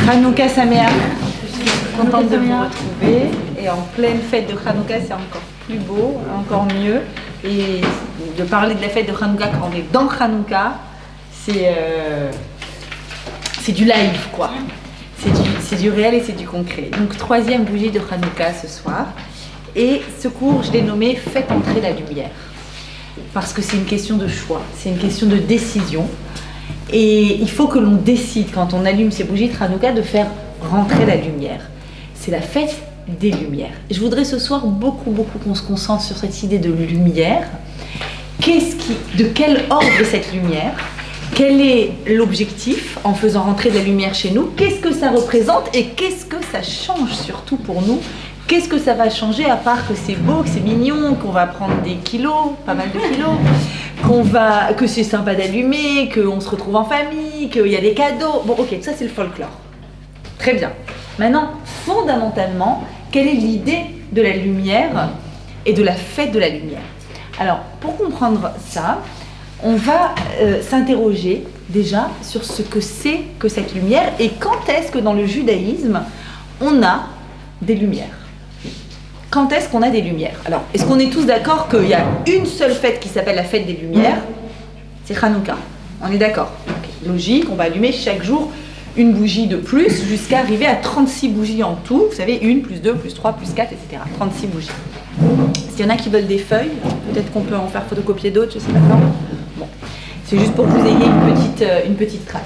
Hanouka Sameach, je suis contente de vous retrouver. Et en pleine fête de Hanouka, c'est encore plus beau, encore mieux. Et de parler de la fête de Hanouka quand on est dans Hanouka, c'est du live, quoi. C'est du réel et c'est du concret. Donc, troisième bougie de Hanouka ce soir. Et ce cours, je l'ai nommé « Faites entrer la lumière ». Parce que c'est une question de choix, c'est une question de décision. Et il faut que l'on décide, quand on allume ces bougies de Hanouka, de faire rentrer la lumière. C'est la fête des lumières. Je voudrais ce soir beaucoup qu'on se concentre sur cette idée de lumière. De quel ordre est cette lumière? Quel est l'objectif en faisant rentrer de la lumière chez nous? Qu'est-ce que ça représente et qu'est-ce que ça change surtout pour nous? Qu'est-ce que ça va changer à part que c'est beau, que c'est mignon, qu'on va prendre des kilos, pas mal de kilos, que c'est sympa d'allumer, qu'on se retrouve en famille, qu'il y a des cadeaux. Bon, ok, ça c'est le folklore. Très bien. Maintenant, fondamentalement, quelle est l'idée de la lumière et de la fête de la lumière? Alors, pour comprendre ça, on va s'interroger déjà sur ce que c'est que cette lumière et quand est-ce que dans le judaïsme, on a des lumières. Quand est-ce qu'on a des lumières? Alors, est-ce qu'on est tous d'accord qu'il y a une seule fête qui s'appelle la fête des lumières? C'est Hanouka. On est d'accord? Okay. Logique, on va allumer chaque jour une bougie de plus jusqu'à arriver à 36 bougies en tout. Vous savez, 1, plus 2, plus 3, plus 4, etc. 36 bougies. S'il y en a qui veulent des feuilles, peut-être qu'on peut en faire photocopier d'autres, je sais pas quand. Bon, c'est juste pour que vous ayez une petite trace.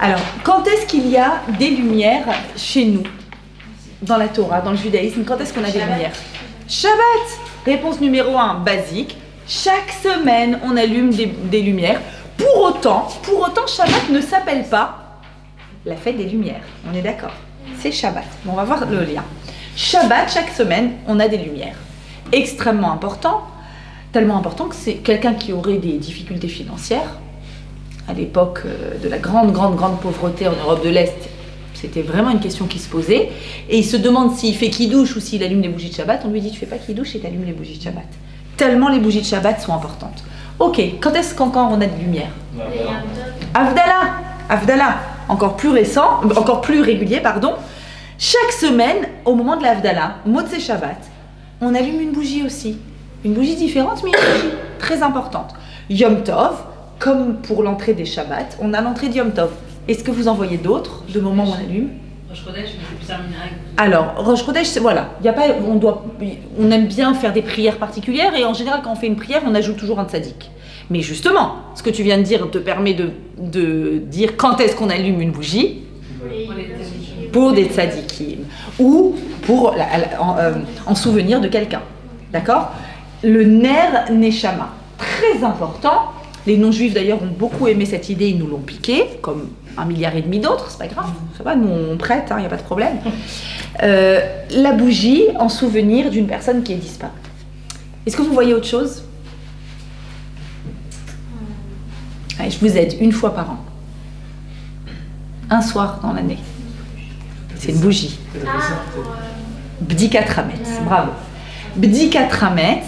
Alors, quand est-ce qu'il y a des lumières chez nous? Dans la Torah, dans le judaïsme, quand est-ce qu'on a des lumières? Shabbat. Réponse numéro 1, basique. Chaque semaine, on allume des lumières. Pour autant, Shabbat ne s'appelle pas la fête des lumières. On est d'accord? C'est Shabbat. Bon, on va voir le lien. Shabbat, chaque semaine, on a des lumières. Extrêmement important. Tellement important que c'est quelqu'un qui aurait des difficultés financières. À l'époque de la grande pauvreté en Europe de l'Est, c'était vraiment une question qui se posait. Et il se demande s'il fait kidouche ou s'il allume les bougies de Shabbat. On lui dit, tu fais pas kidouche et tu allumes les bougies de Shabbat. Tellement les bougies de Shabbat sont importantes. Ok, quand est-ce qu'encore on a de lumière? Havdalah, encore plus récent, encore plus régulier, pardon. Chaque semaine, au moment de la Havdalah, Motzei Shabbat, on allume une bougie aussi. Une bougie différente, mais une bougie très importante. Yom Tov, comme pour l'entrée des Shabbats, on a l'entrée de Yom Tov. Est-ce que vous en voyez d'autres, de moments où on allume? Rosh Chodesh, c'est plus un minhag. Alors, Rosh Chodesh, voilà, on aime bien faire des prières particulières et en général, quand on fait une prière, on ajoute toujours un tzaddik. Mais justement, ce que tu viens de dire te permet de dire quand est-ce qu'on allume une bougie pour des tzaddikim ou en souvenir de quelqu'un. D'accord? Le ner neshama, très important. Les non-juifs d'ailleurs ont beaucoup aimé cette idée, ils nous l'ont piqué, comme 1,5 milliard d'autres, c'est pas grave, ça va, nous on prête, il n'y a pas de problème. La bougie en souvenir d'une personne qui est disparue. Est-ce que vous voyez autre chose? Allez, je vous aide, une fois par an. Un soir dans l'année. C'est une bougie. Bdikat Hametz, bravo. Bdikat Hametz,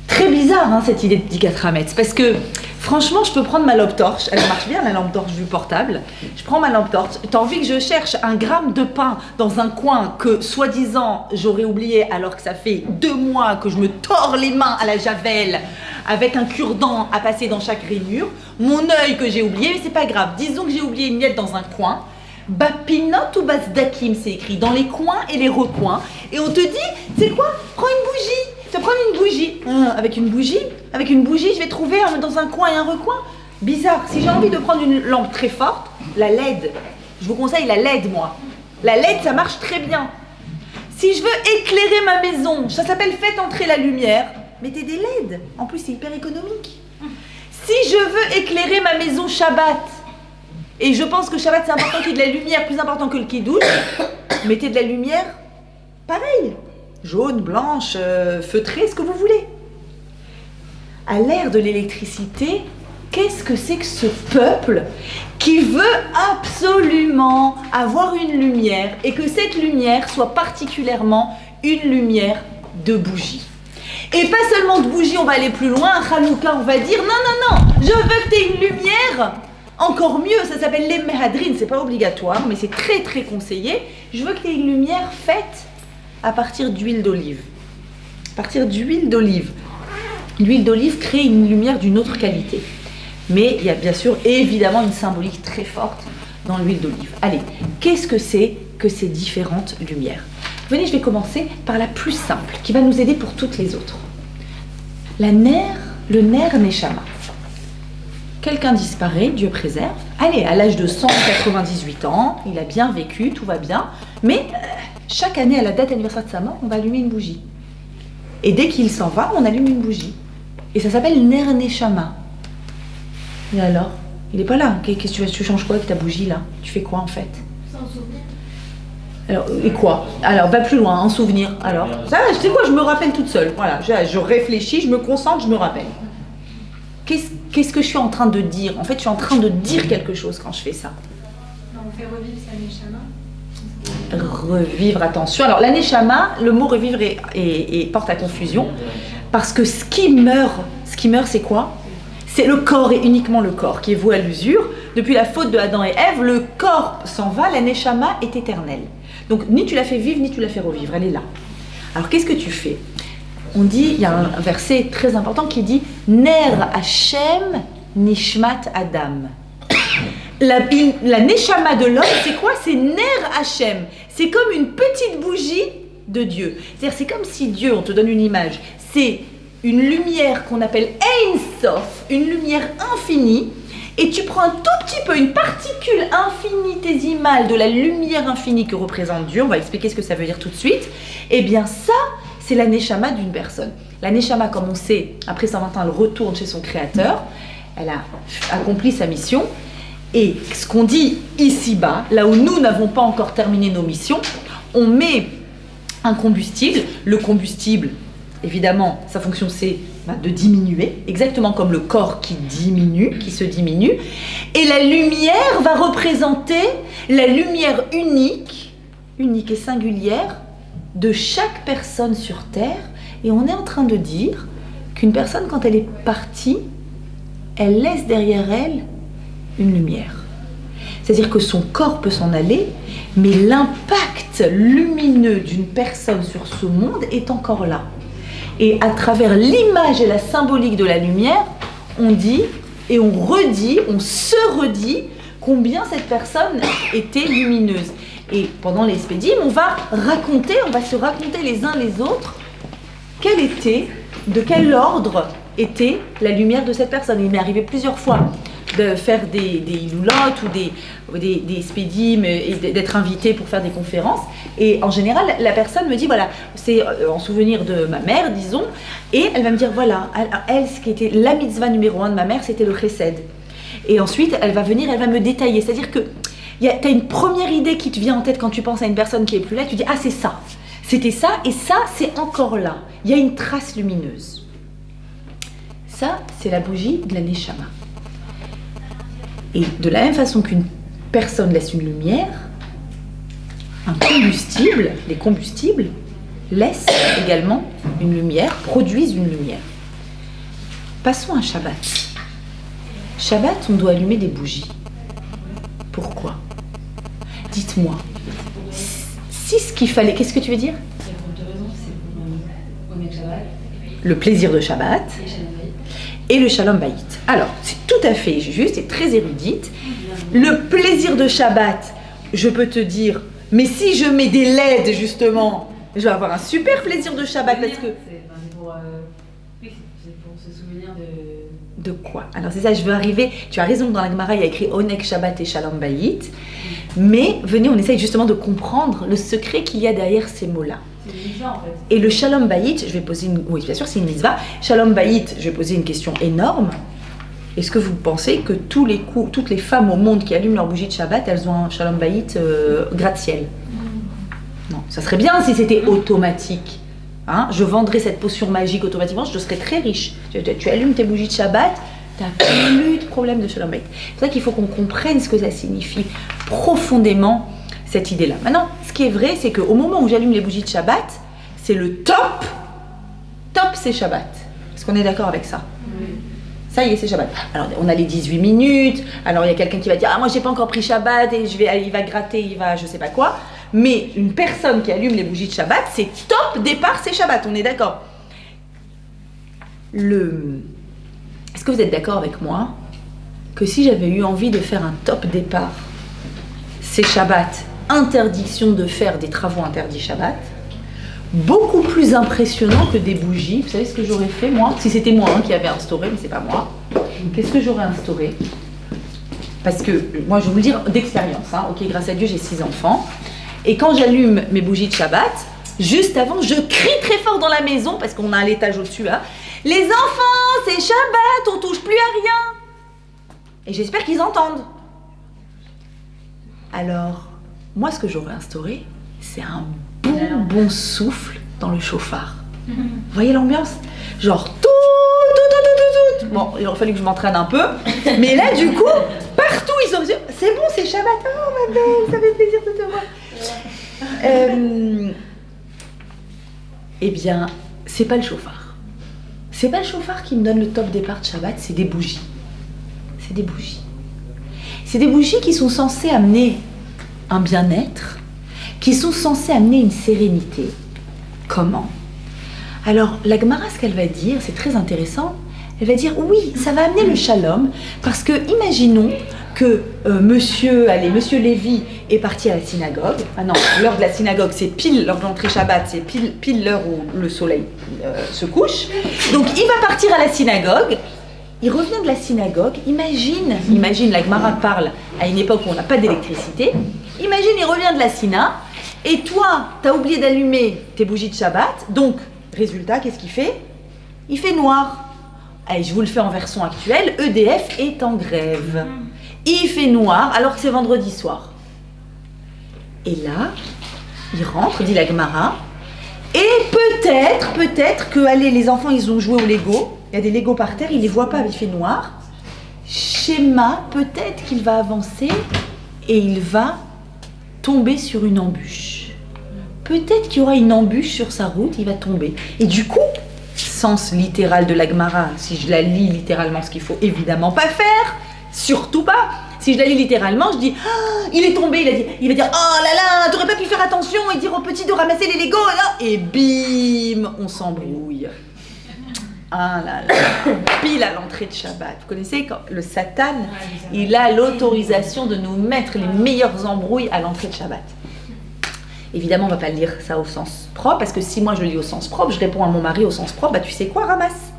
très bizarre cette idée de Bdikat Hametz, parce que franchement, je peux prendre ma lampe torche, elle marche bien la lampe torche du portable, je prends ma lampe torche, t'as envie que je cherche un gramme de pain dans un coin que soi-disant j'aurais oublié alors que ça fait 2 mois que je me tords les mains à la javel avec un cure-dent à passer dans chaque rainure, mon œil que j'ai oublié, mais c'est pas grave, disons que j'ai oublié une miette dans un coin, Bapinot ou Basdakim, c'est écrit dans les coins et les recoins, et on te dit, c'est quoi? Prends une bougie. Tu vas prendre une bougie. Avec une bougie, je vais trouver dans un coin et un recoin. Bizarre. Si j'ai envie de prendre une lampe très forte, la LED, je vous conseille la LED, moi. La LED, ça marche très bien. Si je veux éclairer ma maison, ça s'appelle faites entrer la lumière, mettez des LED. En plus, c'est hyper économique. Si je veux éclairer ma maison Shabbat, et je pense que Shabbat, c'est important qu'il y ait de la lumière, plus important que le kidouche, mettez de la lumière, pareil. Jaune, blanche, feutrée, ce que vous voulez. À l'ère de l'électricité, qu'est-ce que c'est que ce peuple qui veut absolument avoir une lumière et que cette lumière soit particulièrement une lumière de bougie? Et pas seulement de bougie, on va aller plus loin, à Hanouka, on va dire non, je veux que tu aies une lumière encore mieux, ça s'appelle les mehadrin, c'est pas obligatoire, mais c'est très très conseillé. Je veux qu'il y ait une lumière faite à partir d'huile d'olive. À partir d'huile d'olive. L'huile d'olive crée une lumière d'une autre qualité. Mais il y a bien sûr, évidemment, une symbolique très forte dans l'huile d'olive. Allez, qu'est-ce que c'est que ces différentes lumières? Venez, je vais commencer par la plus simple, qui va nous aider pour toutes les autres. Le ner Neshama. Quelqu'un disparaît, Dieu préserve. Allez, à l'âge de 198 ans, il a bien vécu, tout va bien. Mais chaque année, à la date anniversaire de sa mort, on va allumer une bougie. Et dès qu'il s'en va, on allume une bougie. Et ça s'appelle Ner Neshama. Et alors? Il n'est pas là. Qu'est-ce que tu changes quoi avec ta bougie là? Tu fais quoi en fait? C'est un souvenir. Alors, et quoi? Alors, va plus loin, un souvenir. Alors, ça, tu sais quoi, je me rappelle toute seule. Voilà, je réfléchis, je me concentre, je me rappelle. Qu'est-ce que je suis en train de dire? En fait, je suis en train de dire quelque chose quand je fais ça. On fait revivre sa neshama. Revivre, attention. Alors, la neshama, le mot revivre porte à confusion. Parce que ce qui meurt, c'est quoi? C'est le corps et uniquement le corps qui est voué à l'usure. Depuis la faute de Adam et Ève, le corps s'en va, la neshama est éternelle. Donc, ni tu la fais vivre, ni tu la fais revivre, elle est là. Alors, qu'est-ce que tu fais? On dit, il y a un verset très important qui dit « Ner Hashem Nishmat Adam ». La neshama de l'homme, c'est quoi? C'est Ner Hashem. C'est comme une petite bougie de Dieu. C'est-à-dire, c'est comme si Dieu, on te donne une image, c'est une lumière qu'on appelle Ein Sof, une lumière infinie, et tu prends un tout petit peu, une particule infinitésimale de la lumière infinie que représente Dieu, on va expliquer ce que ça veut dire tout de suite, et bien ça, c'est la neshama d'une personne. La neshama, comme on sait, après 120 ans, elle retourne chez son créateur, elle a accompli sa mission, et ce qu'on dit ici-bas, là où nous n'avons pas encore terminé nos missions, on met un combustible, le combustible, évidemment, sa fonction c'est de diminuer, exactement comme le corps qui diminue, qui se diminue. Et la lumière va représenter la lumière unique et singulière de chaque personne sur Terre. Et on est en train de dire qu'une personne, quand elle est partie, elle laisse derrière elle une lumière. C'est-à-dire que son corps peut s'en aller, mais l'impact lumineux d'une personne sur ce monde est encore là. Et à travers l'image et la symbolique de la lumière, on dit et on redit, on se redit combien cette personne était lumineuse. Et pendant les spédimes, on va se raconter les uns les autres de quel ordre était la lumière de cette personne. Il m'est arrivé plusieurs fois de faire des loulottes ou des spédimes et d'être invité pour faire des conférences. Et en général, la personne me dit, voilà, c'est en souvenir de ma mère, disons, et elle va me dire, voilà, elle, ce qui était la mitzvah numéro 1 de ma mère, c'était le chesed. Et ensuite, elle va venir, elle va me détailler. C'est-à-dire que tu as une première idée qui te vient en tête quand tu penses à une personne qui est plus là, tu dis, ah, c'est ça. C'était ça, et ça, c'est encore là. Il y a une trace lumineuse. Ça, c'est la bougie de la neshama. Et de la même façon qu'une personne laisse une lumière, les combustibles laissent également une lumière, produisent une lumière. Passons à Shabbat. Shabbat, on doit allumer des bougies. Pourquoi? Dites-moi. Si ce qu'il fallait... Qu'est-ce que tu veux dire? C'est pour deux raisons. C'est pour Omek Shabbat. Le plaisir de Shabbat. Et le Shalom Bayit. Alors, c'est tout à fait juste et très érudite. Le plaisir de Shabbat, je peux te dire, mais si je mets des LED justement, je vais avoir un super plaisir de Shabbat parce que... C'est pour se souvenir de... De quoi? Alors c'est ça, je veux arriver... Tu as raison, dans la Gemara, il y a écrit Onek Shabbat et Shalom Bayit. Mais venez, on essaye justement de comprendre le secret qu'il y a derrière ces mots-là. C'est une mitzvah en fait. Et le Shalom Bayit, je vais poser une... Oui, bien sûr, c'est une mitzvah. Shalom Bayit, je vais poser une question énorme. Est-ce que vous pensez que toutes les femmes au monde qui allument leur bougie de Shabbat, elles ont un Shalom Bayit gratte-ciel? Non, ça serait bien si c'était automatique. Hein, je vendrais cette potion magique automatiquement, je serais très riche. Tu allumes tes bougies de Shabbat, tu n'as plus de problème de Shalom Bayit. C'est pour ça qu'il faut qu'on comprenne ce que ça signifie profondément, cette idée-là. Maintenant, ce qui est vrai, c'est qu'au moment où j'allume les bougies de Shabbat, c'est le top, c'est Shabbat. Est-ce qu'on est d'accord avec ça? Oui. Ça y est, c'est Shabbat. Alors, on a les 18 minutes. Alors, il y a quelqu'un qui va dire « Ah, moi, j'ai pas encore pris Shabbat et il va gratter, il va je sais pas quoi. » Mais une personne qui allume les bougies de Shabbat, c'est top départ, c'est Shabbat. On est d'accord. Est-ce que vous êtes d'accord avec moi que si j'avais eu envie de faire un top départ, c'est Shabbat, interdiction de faire des travaux interdits Shabbat, beaucoup plus impressionnant que des bougies. Vous savez ce que j'aurais fait, moi? Si c'était moi qui avait instauré, mais c'est pas moi. Qu'est-ce que j'aurais instauré? Parce que, moi, je vais vous le dire d'expérience. Ok, grâce à Dieu, j'ai 6 enfants. Et quand j'allume mes bougies de Shabbat, juste avant, je crie très fort dans la maison, parce qu'on a un étage au-dessus. Les enfants, c'est Shabbat, on touche plus à rien. Et j'espère qu'ils entendent. Alors, moi, ce que j'aurais instauré, c'est un bon souffle dans le chauffard. Vous voyez l'ambiance? Genre tout. Bon, il aurait fallu que je m'entraîne un peu. Mais là, du coup, partout, ils ont dit « C'est bon, c'est Shabbat. Oh, ma belle, ça fait plaisir de te voir. » Eh bien, c'est pas le chauffard. C'est pas le chauffard qui me donne le top départ de Shabbat, c'est des bougies. C'est des bougies. C'est des bougies qui sont censées amener un bien-être, qui sont censées amener une sérénité. Comment? Alors, la Gemara, ce qu'elle va dire, c'est très intéressant. Elle va dire, oui, ça va amener le shalom, parce que imaginons que monsieur Lévy est parti à la synagogue. Ah non, l'heure de la synagogue, c'est pile l'heure de l'entrée Shabbat, c'est pile l'heure où le soleil se couche. Donc, il va partir à la synagogue. Il revient de la synagogue. Imagine, la Gemara parle à une époque où on n'a pas d'électricité. Imagine, il revient de la syna, et toi, tu as oublié d'allumer tes bougies de Shabbat. Donc, résultat, qu'est-ce qu'il fait? Il fait noir. Allez, je vous le fais en version actuelle, EDF est en grève. Il fait noir alors que c'est vendredi soir. Et là, il rentre, dit la Gemara, et peut-être que, allez, les enfants, ils ont joué au Lego, il y a des Lego par terre, il les voit pas, il fait noir. Schéma, peut-être qu'il va avancer et il va tomber sur une embûche. Peut-être qu'il y aura une embûche sur sa route, il va tomber. Et du coup, sens littéral de la Gemara, si je la lis littéralement, ce qu'il faut évidemment pas faire, surtout pas. Si je la lis littéralement, je dis ah, il est tombé, il va dire oh là là, t'aurais pas pu faire attention et dire au petit de ramasser les Legos et bim, on s'embrouille. Ah là là, pile à l'entrée de Shabbat. Vous connaissez quand le Satan, il a l'autorisation de nous mettre les meilleures embrouilles à l'entrée de Shabbat. Évidemment, on ne va pas lire ça au sens propre, parce que si moi je le lis au sens propre, je réponds à mon mari au sens propre, bah tu sais quoi, ramasse.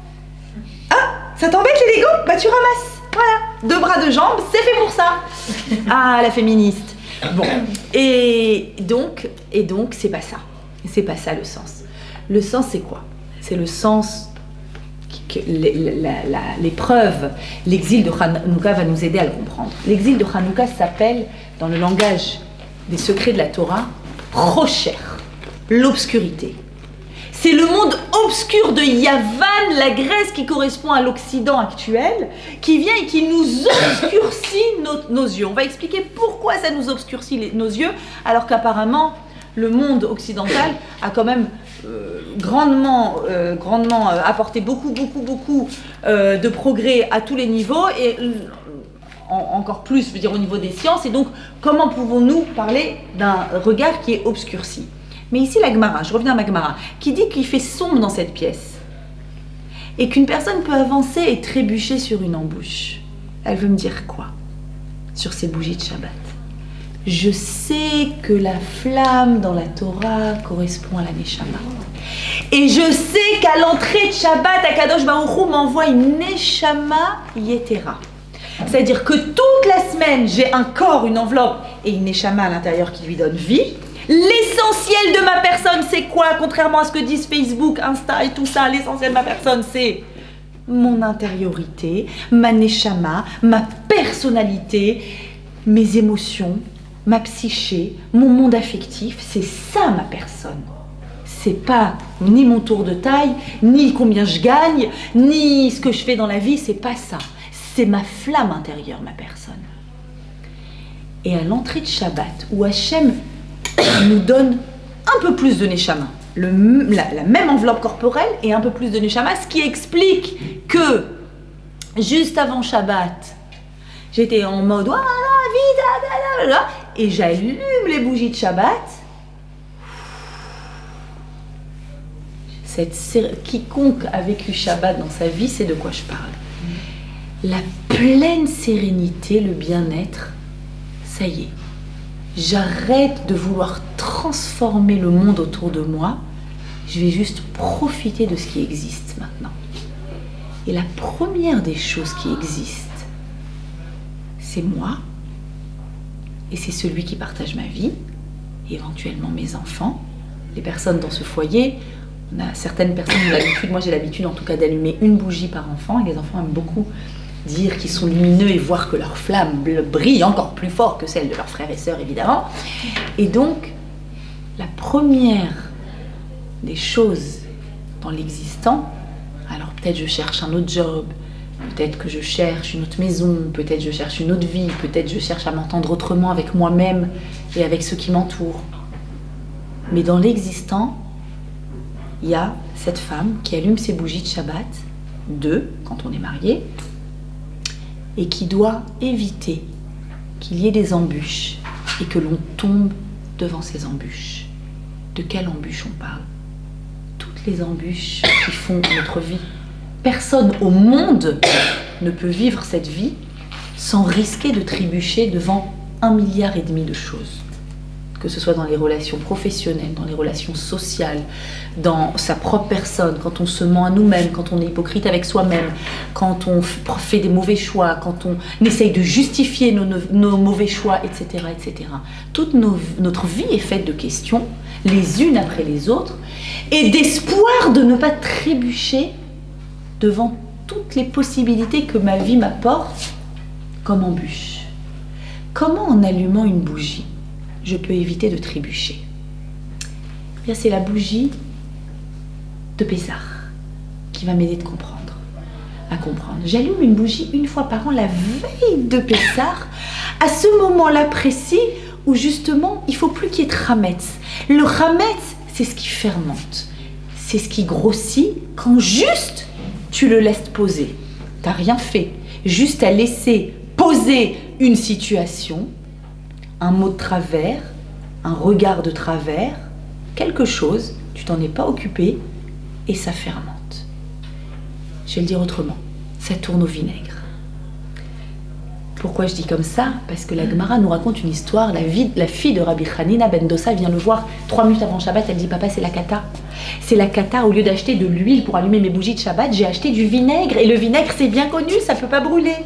Ah, ça t'embête les Legos? Bah tu ramasses. Voilà, 2 bras, 2 jambes, c'est fait pour ça. Ah, la féministe. Bon, et donc, c'est pas ça. C'est pas ça le sens. Le sens, c'est quoi? C'est le sens que l'épreuve, l'exil de Hanouka va nous aider à le comprendre. L'exil de Hanouka s'appelle, dans le langage des secrets de la Torah, Rocher, l'obscurité. C'est le monde obscur de Yavan, la Grèce qui correspond à l'Occident actuel, qui vient et qui nous obscurcit nos yeux. On va expliquer pourquoi ça nous obscurcit nos yeux, alors qu'apparemment, le monde occidental a quand même grandement apporté beaucoup de progrès à tous les niveaux, et encore plus, je veux dire, au niveau des sciences. Et donc, comment pouvons-nous parler d'un regard qui est obscurci? Mais ici, la Gemara, je reviens à ma Gemara, qui dit qu'il fait sombre dans cette pièce et qu'une personne peut avancer et trébucher sur une embûche. Elle veut me dire quoi sur ces bougies de Shabbat? Je sais que la flamme dans la Torah correspond à la Neshama. Et je sais qu'à l'entrée de Shabbat, Akadosh Baruch Hu m'envoie une Neshama Yetera. C'est-à-dire que toute la semaine, j'ai un corps, une enveloppe et une Neshama à l'intérieur qui lui donne vie. L'essentiel de ma personne, c'est quoi? Contrairement à ce que disent Facebook, Insta et tout ça, l'essentiel de ma personne, c'est mon intériorité, ma Neshama, ma personnalité, mes émotions, ma psyché, mon monde affectif. C'est ça ma personne. C'est pas ni mon tour de taille, ni combien je gagne, ni ce que je fais dans la vie, c'est pas ça. C'est ma flamme intérieure, ma personne. Et à l'entrée de Shabbat, où Hachem nous donne un peu plus de Neshama, la même enveloppe corporelle et un peu plus de Neshama, ce qui explique que juste avant Shabbat, j'étais en mode voilà, vite, et j'allume les bougies de Shabbat. Quiconque a vécu Shabbat dans sa vie sait de quoi je parle. La pleine sérénité, le bien-être, ça y est. J'arrête de vouloir transformer le monde autour de moi. Je vais juste profiter de ce qui existe maintenant. Et la première des choses qui existent, c'est moi. Et c'est celui qui partage ma vie, éventuellement mes enfants, les personnes dans ce foyer. On a certaines personnes qui ont l'habitude, moi j'ai l'habitude en tout cas d'allumer une bougie par enfant, et les enfants aiment beaucoup dire qu'ils sont lumineux et voir que leur flamme brille encore plus fort que celle de leurs frères et sœurs évidemment. Et donc, la première des choses dans l'existant, alors peut-être je cherche un autre job, peut-être que je cherche une autre maison, peut-être je cherche une autre vie, peut-être je cherche à m'entendre autrement avec moi-même et avec ceux qui m'entourent. Mais dans l'existant, il y a cette femme qui allume ses bougies de Shabbat, 2 quand on est marié, et qui doit éviter qu'il y ait des embûches et que l'on tombe devant ces embûches. De quelles embûches on parle? Toutes les embûches qui font notre vie. Personne au monde ne peut vivre cette vie sans risquer de trébucher devant 1,5 milliard de choses. Que ce soit dans les relations professionnelles, dans les relations sociales, dans sa propre personne, quand on se ment à nous-mêmes, quand on est hypocrite avec soi-même, quand on fait des mauvais choix, quand on essaye de justifier nos mauvais choix, etc. etc. Toute notre vie est faite de questions, les unes après les autres, et d'espoir de ne pas trébucher devant toutes les possibilités que ma vie m'apporte comme embûche. Comment en allumant une bougie, je peux éviter de trébucher? Eh bien, c'est la bougie de Pessah qui va m'aider à comprendre. J'allume une bougie une fois par an, la veille de Pessah, à ce moment-là précis où justement, il ne faut plus qu'il y ait de Hametz. Le Hametz, c'est ce qui fermente. C'est ce qui grossit quand juste tu le laisses poser. Tu n'as rien fait. Juste à laisser poser une situation, un mot de travers, un regard de travers, quelque chose, tu t'en es pas occupé et ça fermente. Je vais le dire autrement, ça tourne au vinaigre. Pourquoi je dis comme ça? Parce que la Gemara nous raconte une histoire, la fille de Rabbi Hanina ben Dosa vient le voir 3 minutes avant Shabbat, elle dit papa c'est la kata. C'est la kata, au lieu d'acheter de l'huile pour allumer mes bougies de Shabbat, j'ai acheté du vinaigre et le vinaigre c'est bien connu, ça peut pas brûler.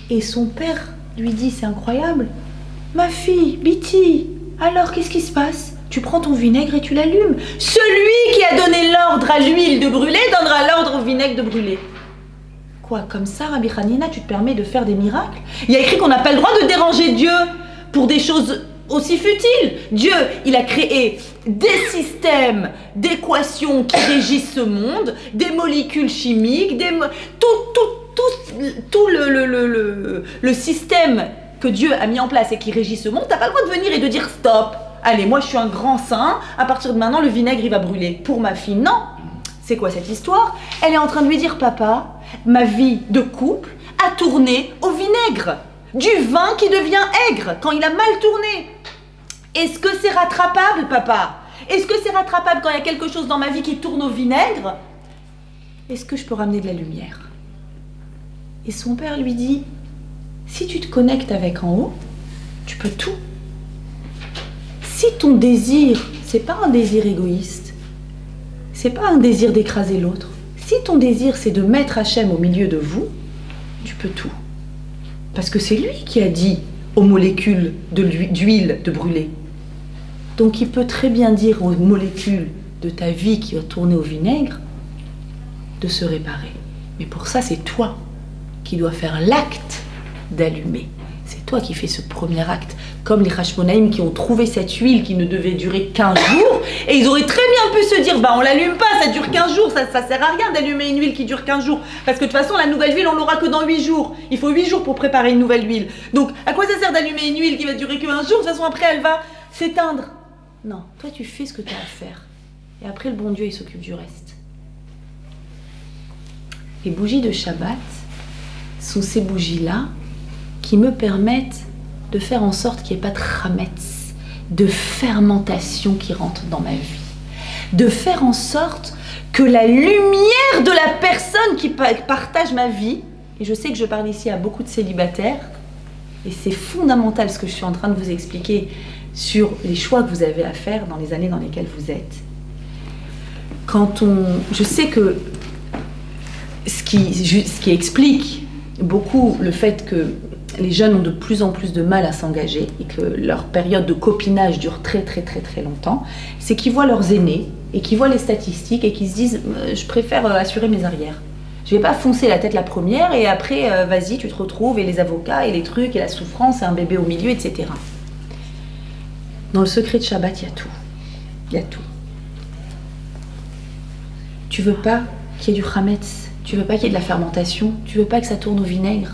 Et son père lui dit c'est incroyable. Ma fille, Biti, alors qu'est-ce qui se passe? Tu prends ton vinaigre et tu l'allumes. Celui qui a donné l'ordre à l'huile de brûler donnera l'ordre au vinaigre de brûler. Quoi, comme ça, Rabbi Hanina, tu te permets de faire des miracles? Il y a écrit qu'on n'a pas le droit de déranger Dieu pour des choses aussi futiles. Dieu, il a créé des systèmes d'équations qui régissent ce monde, des molécules chimiques, tout le système que Dieu a mis en place et qui régit ce monde. T'as pas le droit de venir et de dire stop. Allez, moi je suis un grand saint, à partir de maintenant le vinaigre il va brûler. Pour ma fille, non. C'est quoi cette histoire? Elle est en train de lui dire papa, ma vie de couple a tourné au vinaigre. Du vin qui devient aigre quand il a mal tourné. Est-ce que c'est rattrapable, papa? Est-ce que c'est rattrapable quand il y a quelque chose dans ma vie qui tourne au vinaigre? Est-ce que je peux ramener de la lumière? Et son père lui dit, si tu te connectes avec en haut, tu peux tout. Si ton désir, c'est pas un désir égoïste, c'est pas un désir d'écraser l'autre, si ton désir c'est de mettre Hachem au milieu de vous, tu peux tout. Parce que c'est lui qui a dit aux molécules d'huile de brûler. Donc il peut très bien dire aux molécules de ta vie qui va tourner au vinaigre de se réparer. Mais pour ça, c'est toi qui dois faire l'acte d'allumer. C'est toi qui fais ce premier acte. Comme les Hashmonaïm qui ont trouvé cette huile qui ne devait durer qu'15 jours, et ils auraient très bien pu se dire, bah on l'allume pas, ça dure 15 jours, ça sert à rien d'allumer une huile qui dure 15 jours, parce que de toute façon la nouvelle huile on l'aura que dans 8 jours. Il faut 8 jours pour préparer une nouvelle huile. Donc à quoi ça sert d'allumer une huile qui va durer que 1 jour? De toute façon après elle va s'éteindre. Non, toi tu fais ce que tu as à faire. Et après le bon Dieu il s'occupe du reste. Les bougies de Shabbat sont ces bougies-là qui me permettent de faire en sorte qu'il n'y ait pas de chametz, de fermentation qui rentre dans ma vie. De faire en sorte que la lumière de la personne qui partage ma vie, et je sais que je parle ici à beaucoup de célibataires, et c'est fondamental ce que je suis en train de vous expliquer sur les choix que vous avez à faire dans les années dans lesquelles vous êtes. Je sais que ce qui explique beaucoup le fait que les jeunes ont de plus en plus de mal à s'engager et que leur période de copinage dure très très très très longtemps, c'est qu'ils voient leurs aînés et qu'ils voient les statistiques et qu'ils se disent je préfère assurer mes arrières. Je vais pas foncer la tête la première et après vas-y tu te retrouves et les avocats et les trucs et la souffrance et un bébé au milieu, etc. Dans le secret de Shabbat, il y a tout. Il y a tout. Tu veux pas qu'il y ait du chametz, tu veux pas qu'il y ait de la fermentation, tu veux pas que ça tourne au vinaigre.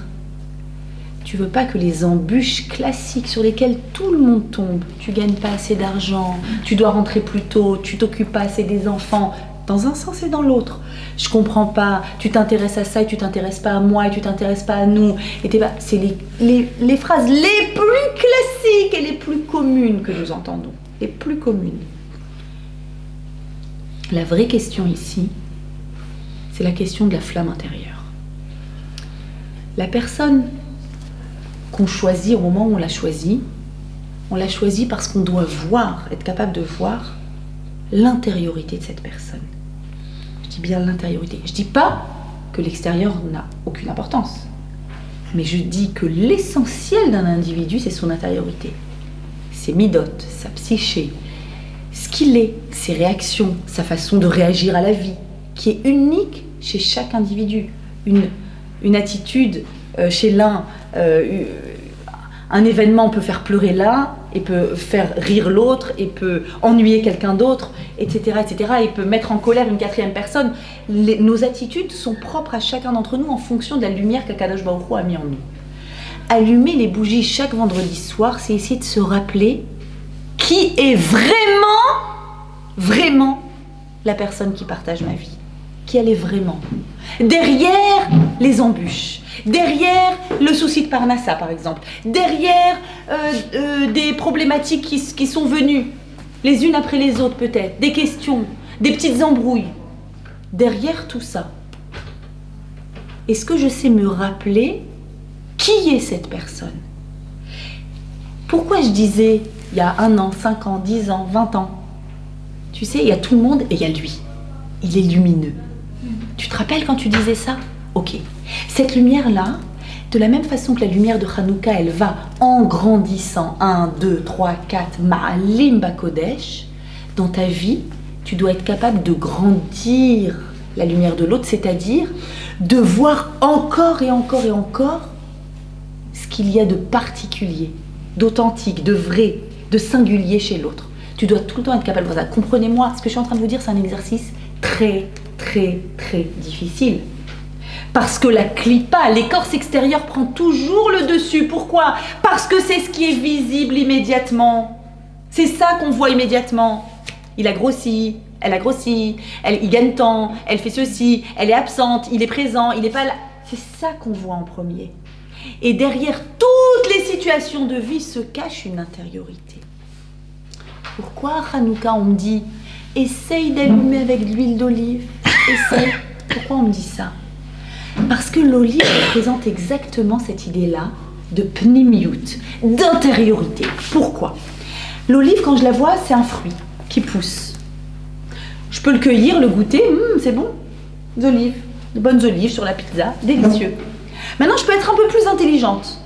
Tu veux pas que les embûches classiques sur lesquelles tout le monde tombe, tu gagnes pas assez d'argent, tu dois rentrer plus tôt, tu t'occupes pas assez des enfants, dans un sens et dans l'autre. Je comprends pas, tu t'intéresses à ça et tu t'intéresses pas à moi et tu t'intéresses pas à nous. Et c'est les phrases les plus classiques et les plus communes que nous entendons. Les plus communes. La vraie question ici, c'est la question de la flamme intérieure. La personne qu'on choisit au moment où on l'a choisi parce qu'on doit être capable de voir l'intériorité de cette personne. Je dis bien l'intériorité. Je dis pas que l'extérieur n'a aucune importance, mais je dis que l'essentiel d'un individu, c'est son intériorité. Ses midotes, sa psyché, ce qu'il est, ses réactions, sa façon de réagir à la vie, qui est unique chez chaque individu. Une attitude chez l'un, un événement peut faire pleurer l'un et peut faire rire l'autre et peut ennuyer quelqu'un d'autre, etc., etc. Et peut mettre en colère une quatrième personne. Nos attitudes sont propres à chacun d'entre nous en fonction de la lumière qu'Akadosh Baruch Hu a mis en nous. Allumer les bougies chaque vendredi soir, c'est essayer de se rappeler qui est vraiment la personne qui partage ma vie. Qui elle est vraiment. Derrière les embûches, derrière le souci de Parnassa par exemple, derrière des problématiques qui sont venues, les unes après les autres peut-être, des questions, des petites embrouilles. Derrière tout ça, est-ce que je sais me rappeler qui est cette personne? Pourquoi je disais il y a 1 an, 5 ans, 10 ans, 20 ans? Tu sais, il y a tout le monde et il y a lui. Il est lumineux. Tu te rappelles quand tu disais ça? Ok. Cette lumière-là, de la même façon que la lumière de Hanouka, elle va en grandissant, 1, 2, 3, 4, Ma'alim Bakodesh, dans ta vie, tu dois être capable de grandir la lumière de l'autre, c'est-à-dire de voir encore et encore et encore ce qu'il y a de particulier, d'authentique, de vrai, de singulier chez l'autre. Tu dois tout le temps être capable de voir ça. Comprenez-moi, ce que je suis en train de vous dire, c'est un exercice très, très, très difficile. Parce que la clipa, l'écorce extérieure prend toujours le dessus. Pourquoi? Parce que c'est ce qui est visible immédiatement. C'est ça qu'on voit immédiatement. Il a grossi, elle a grossi, il gagne temps, elle fait ceci, elle est absente, il est présent, il n'est pas là. C'est ça qu'on voit en premier. Et derrière toutes les situations de vie se cache une intériorité. Pourquoi à Hanouka on me dit « Essaye d'allumer avec de l'huile d'olive, essaye ». Pourquoi on me dit ça? Parce que l'olive représente exactement cette idée-là de pnimiyut, d'intériorité. Pourquoi? L'olive, quand je la vois, c'est un fruit qui pousse. Je peux le cueillir, le goûter, c'est bon. D'olives, de bonnes olives sur la pizza, délicieux. Maintenant, je peux être un peu plus intelligente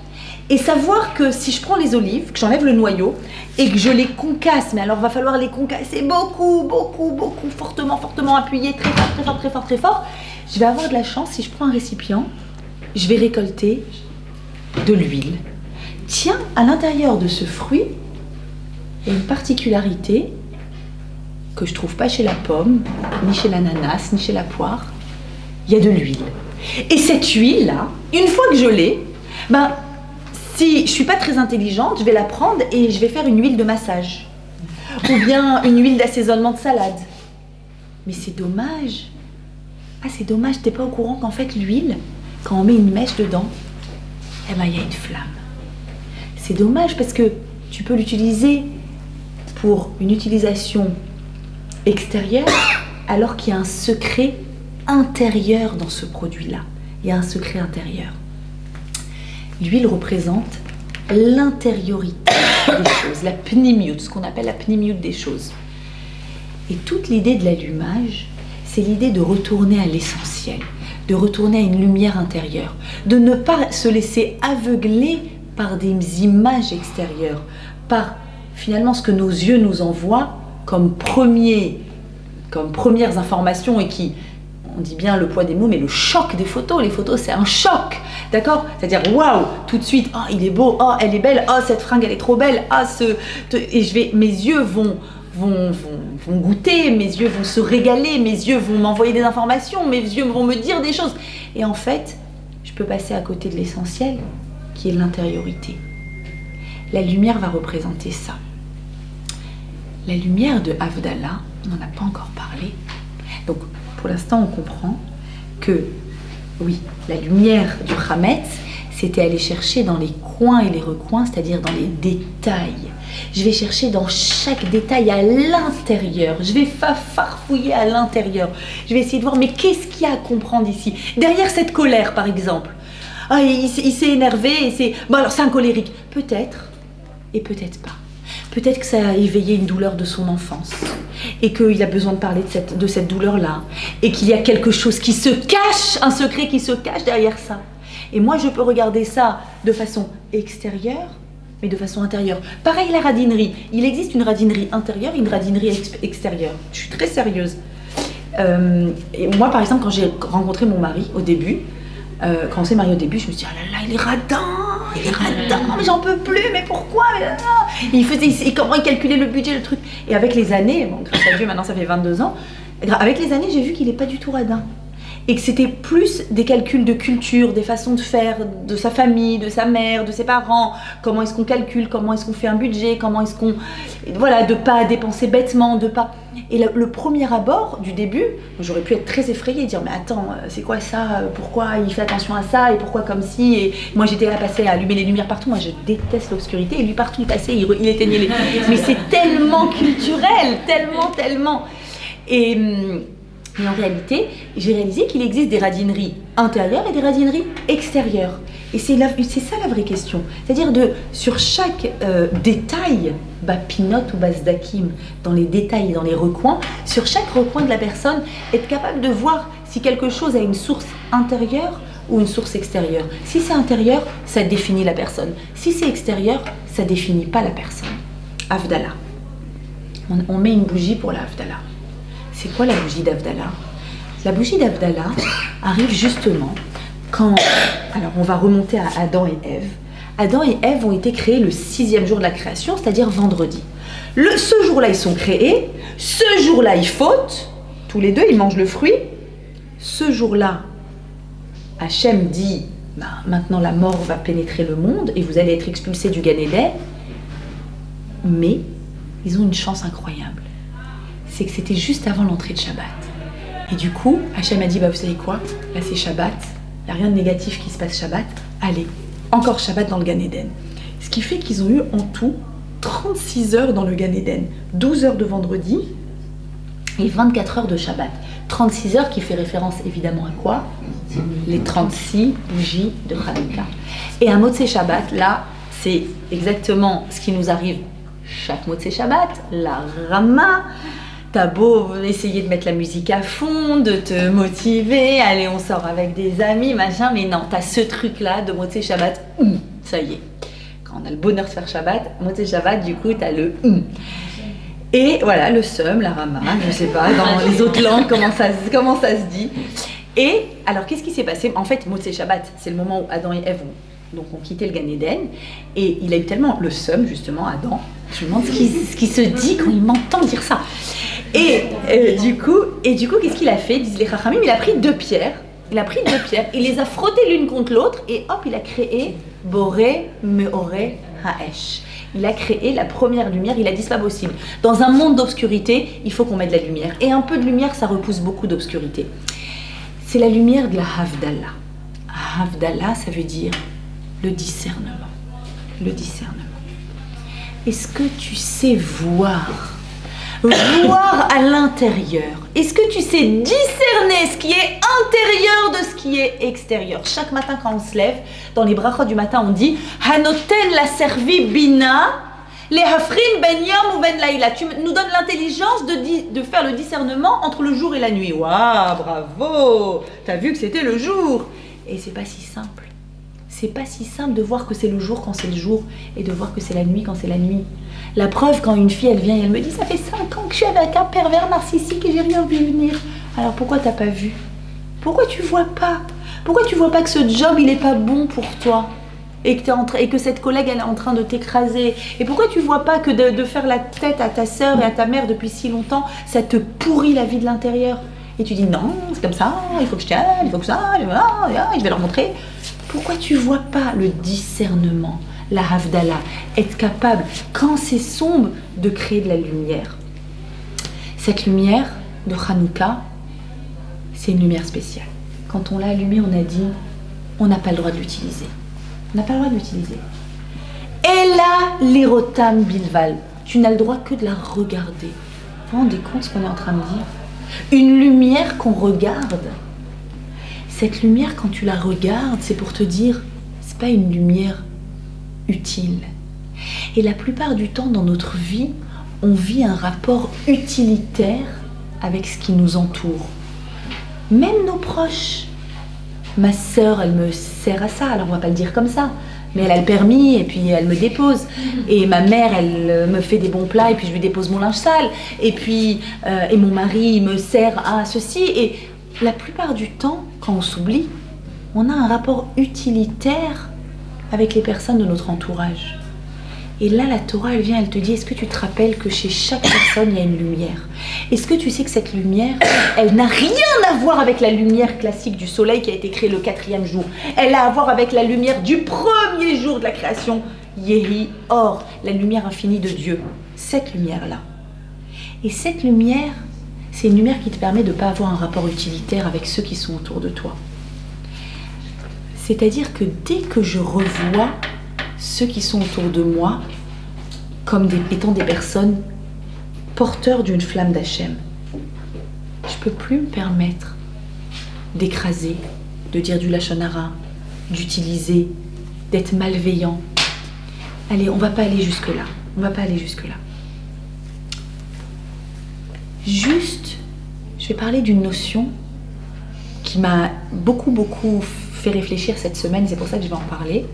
et savoir que si je prends les olives, que j'enlève le noyau et que je les concasse, mais alors va falloir les concasser beaucoup, fortement appuyé, très fort, je vais avoir de la chance, si je prends un récipient, je vais récolter de l'huile. Tiens, à l'intérieur de ce fruit, il y a une particularité que je ne trouve pas chez la pomme, ni chez l'ananas, ni chez la poire. Il y a de l'huile. Et cette huile-là, une fois que je l'ai, si je ne suis pas très intelligente, je vais la prendre et je vais faire une huile de massage. Ou bien une huile d'assaisonnement de salade. Mais c'est dommage. Ah, c'est dommage, t'es pas au courant qu'en fait, l'huile, quand on met une mèche dedans, eh ben, il y a une flamme. C'est dommage parce que tu peux l'utiliser pour une utilisation extérieure alors qu'il y a un secret intérieur dans ce produit-là. Il y a un secret intérieur. L'huile représente l'intériorité des choses, la pnimiut, ce qu'on appelle la pnimiut des choses. Et toute l'idée de l'allumage, c'est l'idée de retourner à l'essentiel, de retourner à une lumière intérieure, de ne pas se laisser aveugler par des images extérieures, par finalement ce que nos yeux nous envoient comme premières informations et qui, on dit bien le poids des mots, mais le choc des photos. Les photos, c'est un choc, d'accord? C'est-à-dire, waouh, tout de suite, oh, il est beau, oh, elle est belle, oh, cette fringue, elle est trop belle, ah, mes yeux vont goûter, mes yeux vont se régaler, mes yeux vont m'envoyer des informations, mes yeux vont me dire des choses. Et en fait, je peux passer à côté de l'essentiel, qui est l'intériorité. La lumière va représenter ça. La lumière de Havdalah, on n'en a pas encore parlé. Donc, pour l'instant, on comprend que, oui, la lumière du Hametz, c'était aller chercher dans les coins et les recoins, c'est-à-dire dans les détails. Je vais chercher dans chaque détail à l'intérieur. Je vais farfouiller à l'intérieur. Je vais essayer de voir, mais qu'est-ce qu'il y a à comprendre ici? Derrière cette colère, par exemple. Ah, il s'est énervé et c'est... Bon, alors c'est un colérique. Peut-être, et peut-être pas. Peut-être que ça a éveillé une douleur de son enfance et qu'il a besoin de parler de cette douleur-là et qu'il y a quelque chose qui se cache, un secret qui se cache derrière ça. Et moi, je peux regarder ça de façon extérieure, mais de façon intérieure. Pareil, la radinerie. Il existe une radinerie intérieure et une radinerie extérieure. Je suis très sérieuse. Et moi, par exemple, quand j'ai rencontré mon mari au début, quand on s'est marié au début, je me suis dit, ah là là, il est radin, mais j'en peux plus, mais pourquoi? Comment il calculait le budget, le truc. Et avec les années, bon, grâce à Dieu, maintenant ça fait 22 ans, avec les années, j'ai vu qu'il n'est pas du tout radin. Et que c'était plus des calculs de culture, des façons de faire, de sa famille, de sa mère, de ses parents, comment est-ce qu'on calcule, comment est-ce qu'on fait un budget, comment est-ce qu'on... Voilà, de pas dépenser bêtement, de pas... Et le premier abord du début, j'aurais pu être très effrayée et dire, mais attends, c'est quoi ça? Pourquoi il fait attention à ça? Et pourquoi comme si? Et moi j'étais là, passée à allumer les lumières partout, moi je déteste l'obscurité, et lui partout il passait, il éteignait les... Mais c'est tellement culturel, tellement... Mais en réalité, j'ai réalisé qu'il existe des radineries intérieures et des radineries extérieures. Et c'est ça la vraie question. C'est-à-dire sur chaque détail, pinot ou basdakim, dans les détails et dans les recoins, sur chaque recoin de la personne, être capable de voir si quelque chose a une source intérieure ou une source extérieure. Si c'est intérieur, ça définit la personne. Si c'est extérieur, ça définit pas la personne. Havdalah. On met une bougie pour la Havdalah. C'est quoi la bougie d'Havdalah? La bougie d'Havdalah arrive justement quand... Alors on va remonter à Adam et Ève. Adam et Ève ont été créés le 6e jour de la création, c'est-à-dire vendredi. Ce jour-là, ils sont créés. Ce jour-là, ils fautent. Tous les deux, ils mangent le fruit. Ce jour-là, Hachem dit, maintenant la mort va pénétrer le monde et vous allez être expulsés du Gan Eden. Mais ils ont une chance incroyable. C'est que c'était juste avant l'entrée de Shabbat. Et du coup, Hachem a dit, vous savez quoi? Là c'est Shabbat, il n'y a rien de négatif qui se passe Shabbat. Allez, encore Shabbat dans le Gan Eden. Ce qui fait qu'ils ont eu en tout 36 heures dans le Gan Eden. 12 heures de vendredi et 24 heures de Shabbat. 36 heures qui fait référence évidemment à quoi? Les 36 bougies de Hanouka. Et un Motzei Shabbat, là, c'est exactement ce qui nous arrive chaque Motzei Shabbat, la Rama. T'as beau essayer de mettre la musique à fond, de te motiver, allez on sort avec des amis, machin, mais non, t'as ce truc-là de Motzei Shabbat, ça y est. Quand on a le bonheur de faire Shabbat, Motzei Shabbat, du coup, t'as le Et voilà, le seum, la rama, je sais pas, dans les autres langues, comment ça se dit. Et alors, qu'est-ce qui s'est passé? En fait, Motzei Shabbat, c'est le moment où Adam et Ève ont quitté le Gan Eden, et il a eu tellement le seum, justement, Adam. Je me demande ce qui se dit quand il m'entend dire ça. Et du coup, qu'est-ce qu'il a fait? Disent les Chachamim, il a pris deux pierres, il les a frottées l'une contre l'autre, et hop, il a créé Boré Meoré Haesh. Il a créé la première lumière, il a dit c'est pas possible. Dans un monde d'obscurité, il faut qu'on mette de la lumière. Et un peu de lumière, ça repousse beaucoup d'obscurité. c'est la lumière de la Havdalah. Havdalah, ça veut dire le discernement. Le discernement. Est-ce que tu sais voir à l'intérieur? Est-ce que tu sais discerner ce qui est intérieur de ce qui est extérieur? Chaque matin quand on se lève, dans les brachot du matin, on dit Hanoten la servi bina, les hafrin ben yom ou ben laïla. Tu nous donnes l'intelligence de faire le discernement entre le jour et la nuit. Waouh, bravo! T'as vu que c'était le jour. Et c'est pas si simple. C'est pas si simple de voir que c'est le jour quand c'est le jour et de voir que c'est la nuit quand c'est la nuit. La preuve, quand une fille, elle vient et elle me dit « Ça fait 5 ans que je suis avec un pervers narcissique et j'ai rien vu venir. » Alors pourquoi t'as pas vu? Pourquoi tu vois pas? Pourquoi tu vois pas que ce job, il est pas bon pour toi? Et que cette collègue, elle est en train de t'écraser? Et pourquoi tu vois pas que de faire la tête à ta sœur et à ta mère depuis si longtemps, ça te pourrit la vie de l'intérieur? Et tu dis « Non, c'est comme ça, il faut que je tienne, il faut que ça, je vais leur montrer. » Pourquoi tu vois pas le discernement, la Havdalah, être capable, quand c'est sombre, de créer de la lumière? Cette lumière de Hanouka, c'est une lumière spéciale. Quand on l'a allumée, on a dit, on n'a pas le droit de l'utiliser. On n'a pas le droit de l'utiliser. Et là, l'irotam bilval, tu n'as le droit que de la regarder. Vous vous rendez compte ce qu'on est en train de dire? Une lumière qu'on regarde. Cette lumière, quand tu la regardes, c'est pour te dire, c'est pas une lumière utile. Et la plupart du temps, dans notre vie, on vit un rapport utilitaire avec ce qui nous entoure. Même nos proches. Ma sœur, elle me sert à ça, alors on va pas le dire comme ça, mais elle a le permis et puis elle me dépose. Et ma mère, elle me fait des bons plats et puis je lui dépose mon linge sale. Et puis, et mon mari me sert à ceci. Et la plupart du temps, quand on s'oublie, on a un rapport utilitaire avec les personnes de notre entourage. Et là, la Torah, elle vient, elle te dit, est-ce que tu te rappelles que chez chaque personne, il y a une lumière? Est-ce que tu sais que cette lumière, elle n'a rien à voir avec la lumière classique du soleil qui a été créée le 4e jour? Elle a à voir avec la lumière du premier jour de la création, Yehi Or, la lumière infinie de Dieu. Cette lumière-là. Et cette lumière, c'est une lumière qui te permet de ne pas avoir un rapport utilitaire avec ceux qui sont autour de toi. C'est-à-dire que dès que je revois ceux qui sont autour de moi comme étant des personnes porteurs d'une flamme d'Hachem, je ne peux plus me permettre d'écraser, de dire du lachon hara, d'utiliser, d'être malveillant. Allez, on ne va pas aller jusque-là. On va pas aller jusque-là. Juste, je vais parler d'une notion qui m'a beaucoup fait réfléchir cette semaine, c'est pour ça que je vais en parler,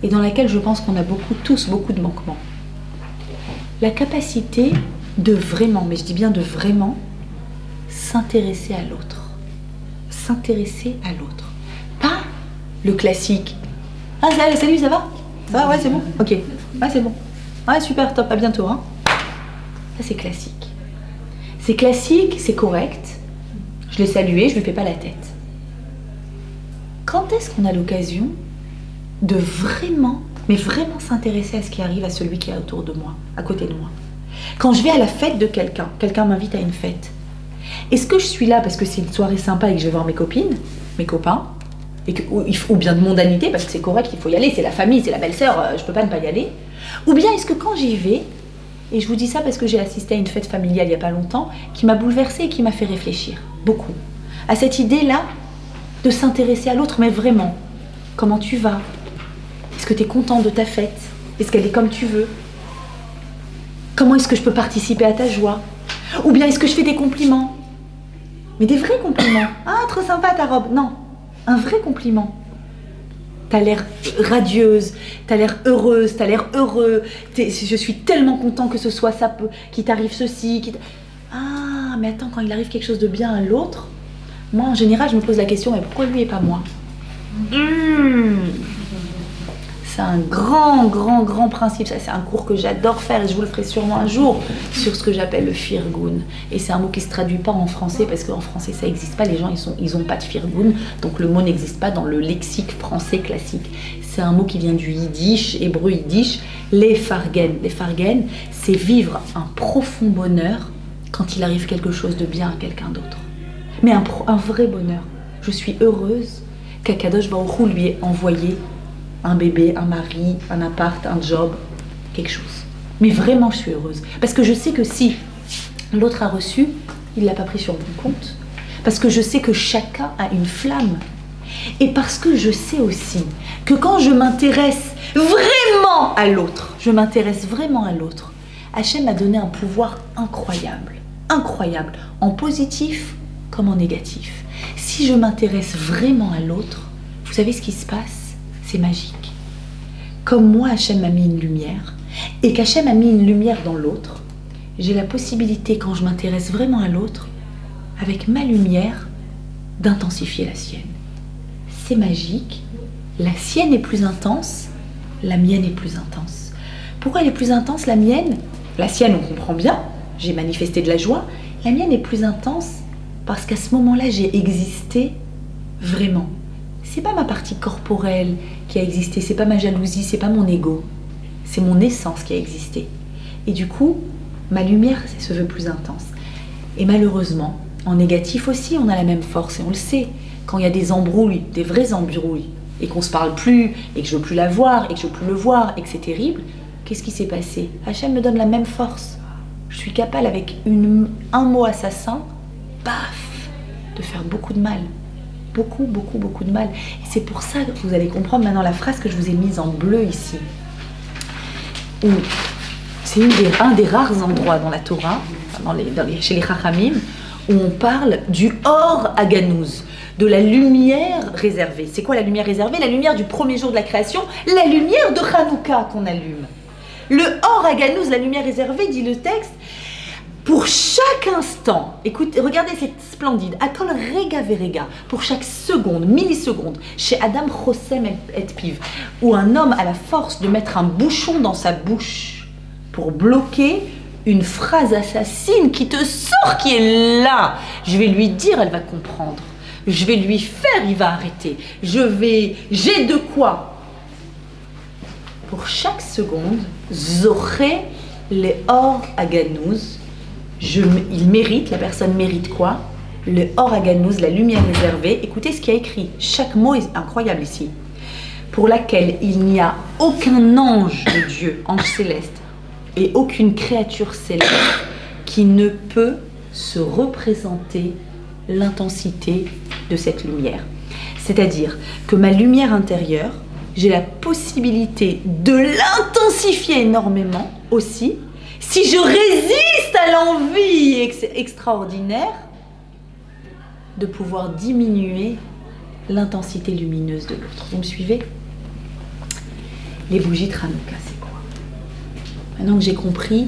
et dans laquelle je pense qu'on a tous beaucoup de manquements. La capacité de vraiment, mais je dis bien de vraiment, s'intéresser à l'autre. S'intéresser à l'autre. Pas le classique. Ah, salut, ça va? Ça va? Ouais, c'est bon? Ok. Ouais, c'est bon. Ouais, super, top, à bientôt. Hein. Ça, c'est classique. C'est classique, c'est correct. Je l'ai salué, je ne lui fais pas la tête. Quand est-ce qu'on a l'occasion de vraiment, mais vraiment s'intéresser à ce qui arrive à celui qui est autour de moi, à côté de moi? Quand je vais à la fête de quelqu'un m'invite à une fête, est-ce que je suis là parce que c'est une soirée sympa et que je vais voir mes copines, mes copains, ou bien de mondanité parce que c'est correct, il faut y aller, c'est la famille, c'est la belle-sœur, je peux pas ne pas y aller? Ou bien est-ce que quand j'y vais, et je vous dis ça parce que j'ai assisté à une fête familiale il n'y a pas longtemps, qui m'a bouleversée et qui m'a fait réfléchir, beaucoup, à cette idée-là de s'intéresser à l'autre, mais vraiment, comment tu vas? Est-ce que tu es content de ta fête? Est-ce qu'elle est comme tu veux? Comment est-ce que je peux participer à ta joie? Ou bien est-ce que je fais des compliments? Mais des vrais compliments. Ah, trop sympa ta robe. Non, un vrai compliment. T'as l'air radieuse, t'as l'air heureuse, t'as l'air heureux. Je suis tellement content que ce soit ça qui t'arrive ceci. Ah, mais attends, quand il arrive quelque chose de bien à l'autre, moi en général je me pose la question, mais pourquoi lui et pas moi? C'est un grand principe, ça c'est un cours que j'adore faire et je vous le ferai sûrement un jour sur ce que j'appelle le firgoun. Et c'est un mot qui ne se traduit pas en français parce qu'en français ça n'existe pas, les gens ils ont pas de firgoun, donc le mot n'existe pas dans le lexique français classique. C'est un mot qui vient du yiddish, hébreu yiddish, les fargen. Les fargen, c'est vivre un profond bonheur quand il arrive quelque chose de bien à quelqu'un d'autre. mais un vrai bonheur. Je suis heureuse qu'Akadosh Baruch Hu lui ait envoyé un bébé, un mari, un appart, un job, quelque chose. Mais vraiment, je suis heureuse. Parce que je sais que si l'autre a reçu, il ne l'a pas pris sur mon compte. Parce que je sais que chacun a une flamme. Et parce que je sais aussi que quand je m'intéresse vraiment à l'autre, Hachem m'a donné un pouvoir incroyable, incroyable, en positif comme en négatif. Si je m'intéresse vraiment à l'autre, vous savez ce qui se passe? C'est magique. Comme moi, Hachem m'a mis une lumière, et qu'Hachem a mis une lumière dans l'autre, j'ai la possibilité, quand je m'intéresse vraiment à l'autre, avec ma lumière, d'intensifier la sienne. C'est magique. La sienne est plus intense, la mienne est plus intense. Pourquoi elle est plus intense, la mienne? La sienne, on comprend bien, j'ai manifesté de la joie. La mienne est plus intense parce qu'à ce moment-là, j'ai existé vraiment. C'est pas ma partie corporelle qui a existé, c'est pas ma jalousie, c'est pas mon ego. C'est mon essence qui a existé. Et du coup, ma lumière se veut plus intense. Et malheureusement, en négatif aussi, on a la même force et on le sait. Quand il y a des embrouilles, des vraies embrouilles, et qu'on se parle plus, et que je veux plus la voir, et que je veux plus le voir, et que c'est terrible, qu'est-ce qui s'est passé? Hachem me donne la même force. Je suis capable, avec un mot assassin, paf, de faire beaucoup de mal. Beaucoup, beaucoup, beaucoup de mal. Et c'est pour ça que vous allez comprendre maintenant la phrase que je vous ai mise en bleu ici. C'est un des rares endroits dans la Torah, chez les Chachamim, où on parle du Or Haganouz, de la lumière réservée. C'est quoi la lumière réservée? La lumière du premier jour de la création, la lumière de Hanouka qu'on allume. Le Or Haganouz, la lumière réservée, dit le texte, pour chaque instant, écoutez, regardez, c'est splendide, Akol Rega Verega, pour chaque seconde, milliseconde, chez Adam Chosem et Piv, où un homme a la force de mettre un bouchon dans sa bouche pour bloquer une phrase assassine qui te sort, qui est là. Je vais lui dire, elle va comprendre. Je vais lui faire, il va arrêter. J'ai de quoi. Pour chaque seconde, Zoré les Or Haganouz, il mérite, la personne mérite quoi? Le Or Haganouz, la lumière réservée. Écoutez ce qu'il y a écrit. Chaque mot est incroyable ici. Pour laquelle il n'y a aucun ange de Dieu, ange céleste, et aucune créature céleste qui ne peut se représenter l'intensité de cette lumière. C'est-à-dire que ma lumière intérieure, j'ai la possibilité de l'intensifier énormément aussi, si je résiste à l'envie extraordinaire de pouvoir diminuer l'intensité lumineuse de l'autre. Vous me suivez? Les bougies de Hanouka, c'est quoi? Maintenant que j'ai compris,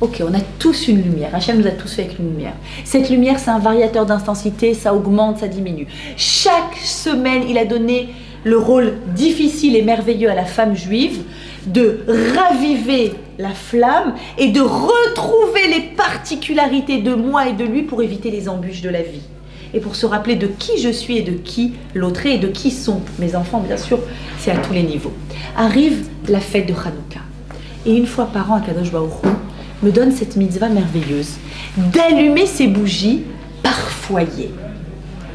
ok, on a tous une lumière. Hachem nous a tous fait avec une lumière. Cette lumière, c'est un variateur d'intensité, ça augmente, ça diminue. Chaque semaine, il a donné le rôle difficile et merveilleux à la femme juive de raviver la flamme et de retrouver les particularités de moi et de lui pour éviter les embûches de la vie. Et pour se rappeler de qui je suis et de qui l'autre est et de qui sont mes enfants, bien sûr, c'est à tous les niveaux. Arrive la fête de Hanouka. Et une fois par an, Akadosh Baruch Hu me donne cette mitzvah merveilleuse d'allumer ces bougies par foyer,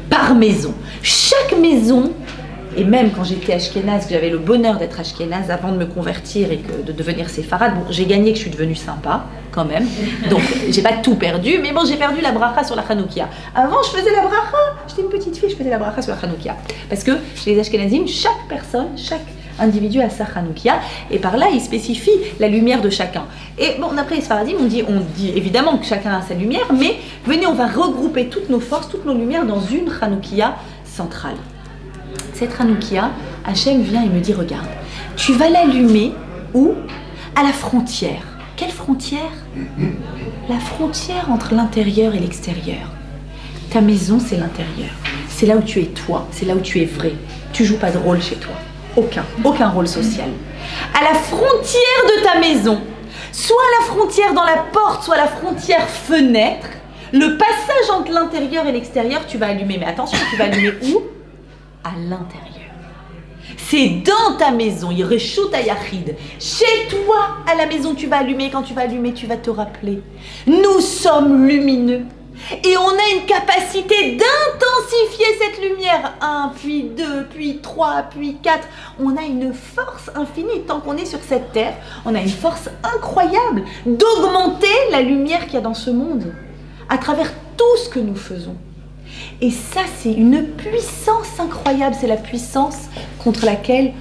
par maison. Chaque maison, et même quand j'étais ashkénaze, que j'avais le bonheur d'être ashkénaze avant de me convertir et de devenir séfarade, bon, j'ai gagné que je suis devenue sympa, quand même, donc j'ai pas tout perdu, mais bon, j'ai perdu la bracha sur la Hanoukia. Avant, je faisais la bracha, j'étais une petite fille, je faisais la bracha sur la Hanoukia. Parce que chez les ashkénazim, chaque personne, chaque individu a sa Hanoukia, et par là, il spécifie la lumière de chacun. Et bon, d'après les Sfaradim, on dit évidemment que chacun a sa lumière, mais venez, on va regrouper toutes nos forces, toutes nos lumières dans une Hanoukia centrale. Cette Hanoukia, Hachem vient et me dit, regarde, tu vas l'allumer où? À la frontière. Quelle frontière? La frontière entre l'intérieur et l'extérieur. Ta maison, c'est l'intérieur. C'est là où tu es toi, c'est là où tu es vrai. Tu joues pas de rôle chez toi. Aucun rôle social. À la frontière de ta maison, soit la frontière dans la porte, soit la frontière fenêtre, le passage entre l'intérieur et l'extérieur, tu vas allumer. Mais attention, tu vas allumer où? À l'intérieur. C'est dans ta maison, Yereshut Hayachid. Chez toi, à la maison, tu vas allumer. Quand tu vas allumer, tu vas te rappeler. Nous sommes lumineux. Et on a une capacité d'intensifier cette lumière. 1, puis 2, puis 3, puis 4. On a une force infinie. Tant qu'on est sur cette terre, on a une force incroyable d'augmenter la lumière qu'il y a dans ce monde à travers tout ce que nous faisons. Et ça, c'est une puissance incroyable. C'est la puissance contre laquelle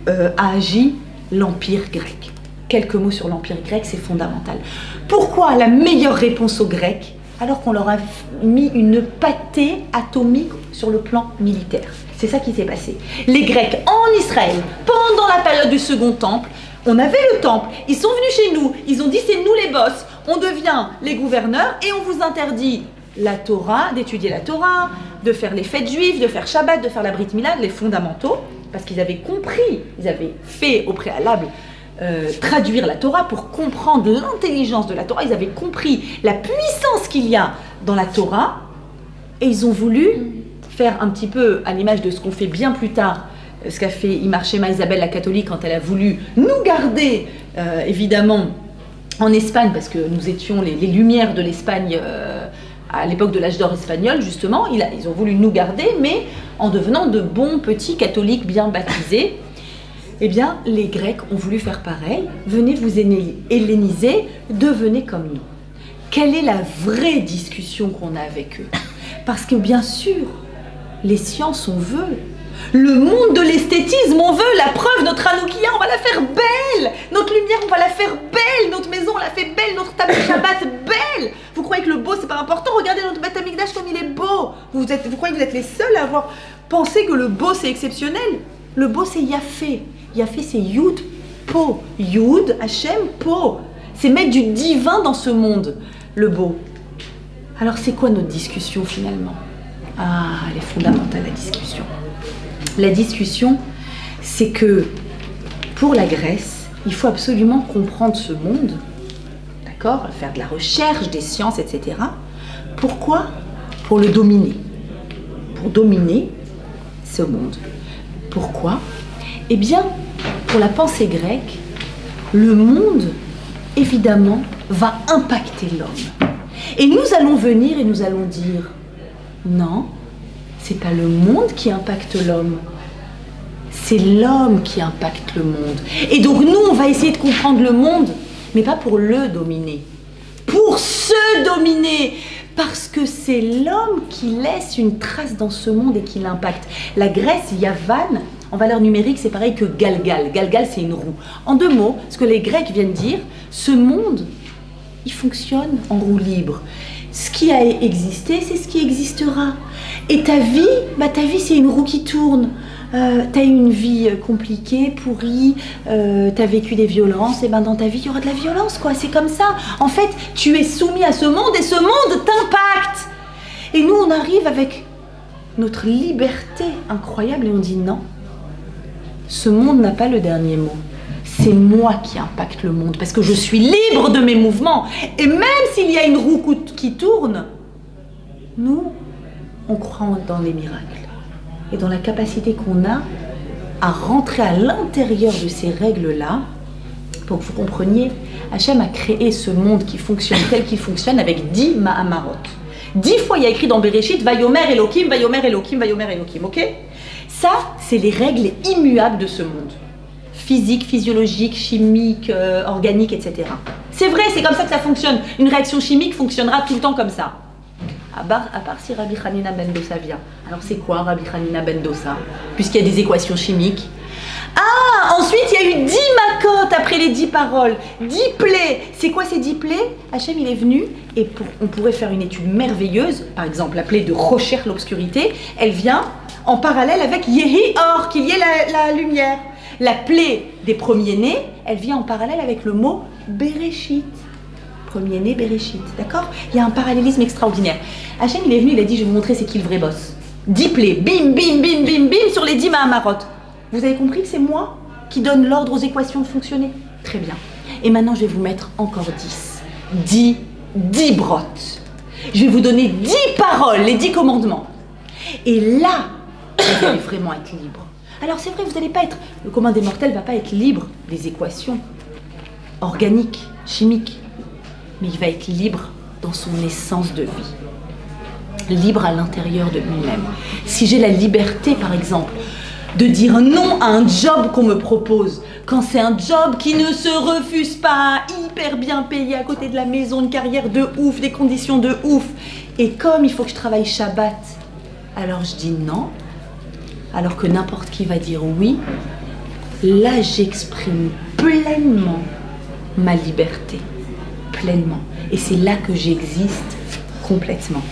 a agi l'Empire grec. Quelques mots sur l'Empire grec, c'est fondamental. Pourquoi la meilleure réponse aux Grecs alors qu'on leur a mis une pâtée atomique sur le plan militaire? C'est ça qui s'est passé. Les Grecs en Israël, pendant la période du Second Temple, on avait le temple, ils sont venus chez nous, ils ont dit c'est nous les boss, on devient les gouverneurs et on vous interdit la Torah, d'étudier la Torah, de faire les fêtes juives, de faire Shabbat, de faire la Brit Mila, les fondamentaux, parce qu'ils avaient compris, ils avaient fait au préalable traduire la Torah pour comprendre l'intelligence de la Torah. Ils avaient compris la puissance qu'il y a dans la Torah et ils ont voulu faire un petit peu à l'image de ce qu'on fait bien plus tard, ce qu'a fait Imar Shema Isabelle la catholique quand elle a voulu nous garder évidemment en Espagne parce que nous étions les lumières de l'Espagne à l'époque de l'âge d'or espagnol justement. Ils ont voulu nous garder mais en devenant de bons petits catholiques bien baptisés. Eh bien, les Grecs ont voulu faire pareil. Venez vous helléniser, devenez comme nous. Quelle est la vraie discussion qu'on a avec eux? Parce que bien sûr, les sciences, on veut. Le monde de l'esthétisme, on veut. La preuve, notre Hanoukia, on va la faire belle. Notre lumière, on va la faire belle. Notre maison, on la fait belle. Notre table de Shabbat, belle. Vous croyez que le beau, c'est pas important? Regardez notre Beth Amikdash comme il est beau. Vous croyez que vous êtes les seuls à avoir pensé que le beau, c'est exceptionnel? Le beau, c'est Yafé. Yafé, c'est Yud, Po. Yud, Hachem, Po. C'est mettre du divin dans ce monde, le beau. Alors, c'est quoi notre discussion, finalement? Ah, elle est fondamentale, la discussion. La discussion, c'est que, pour la Grèce, il faut absolument comprendre ce monde, d'accord? Faire de la recherche, des sciences, etc. Pourquoi? Pour le dominer. Pour dominer ce monde. Pourquoi? Eh bien, pour la pensée grecque, le monde, évidemment, va impacter l'homme. Et nous allons venir et nous allons dire, non, c'est pas le monde qui impacte l'homme, c'est l'homme qui impacte le monde. Et donc nous, on va essayer de comprendre le monde, mais pas pour le dominer, pour se dominer, parce que c'est l'homme qui laisse une trace dans ce monde et qui l'impacte. La Grèce, Yavan, en valeur numérique, c'est pareil que Galgal. Galgal, c'est une roue. En 2 mots, ce que les Grecs viennent dire, ce monde, il fonctionne en roue libre. Ce qui a existé, c'est ce qui existera. Et ta vie, c'est une roue qui tourne. T'as eu une vie compliquée, pourrie, t'as vécu des violences, et dans ta vie, il y aura de la violence, quoi. C'est comme ça. En fait, tu es soumis à ce monde et ce monde t'impacte. Et nous, on arrive avec notre liberté incroyable et on dit non. Ce monde n'a pas le dernier mot. C'est moi qui impacte le monde parce que je suis libre de mes mouvements. Et même s'il y a une roue qui tourne, nous, on croit dans les miracles et dans la capacité qu'on a à rentrer à l'intérieur de ces règles-là. Pour que vous compreniez, Hachem a créé ce monde qui fonctionne tel qu'il fonctionne avec 10 Mahamarot. 10 fois, il y a écrit dans Bereshit, Vayomer Elohim, Vayomer Elohim, Vayomer Elohim, ok? Ça, c'est les règles immuables de ce monde. Physique, physiologique, chimique, organique, etc. C'est vrai, c'est comme ça que ça fonctionne. Une réaction chimique fonctionnera tout le temps comme ça. À part si Rabbi Hanina ben Dosa vient. Alors c'est quoi Rabbi Hanina ben Dosa? Puisqu'il y a des équations chimiques. Ah, ensuite il y a eu 10 makot après les 10 paroles. 10 plaies. C'est quoi ces 10 plaies? Hachem il est venu et on pourrait faire une étude merveilleuse. Par exemple, la plaie de Rocher, l'obscurité, elle vient en parallèle avec Yehi Or, qu'il y ait la lumière. La plaie des premiers-nés, elle vient en parallèle avec le mot Bereshit. Premier-né, Bereshit, d'accord? Il y a un parallélisme extraordinaire. Hachem, il est venu, il a dit, je vais vous montrer c'est qui le vrai boss. 10 plaies, bim, bim, bim, bim, bim, sur les 10 Mahamarot. Vous avez compris que c'est moi qui donne l'ordre aux équations de fonctionner? Très bien. Et maintenant, je vais vous mettre encore 10. 10 brottes. Je vais vous donner 10 paroles, les 10 commandements. Et là, vous allez vraiment être libre. Alors c'est vrai, vous n'allez pas être, le commun des mortels ne va pas être libre des équations organiques, chimiques, mais il va être libre dans son essence de vie, libre à l'intérieur de lui-même. Si j'ai la liberté, par exemple, de dire non à un job qu'on me propose, quand c'est un job qui ne se refuse pas, hyper bien payé à côté de la maison, une carrière de ouf, des conditions de ouf, et comme il faut que je travaille Shabbat, alors je dis non, alors que n'importe qui va dire oui, là j'exprime pleinement ma liberté, pleinement, et c'est là que j'existe complètement.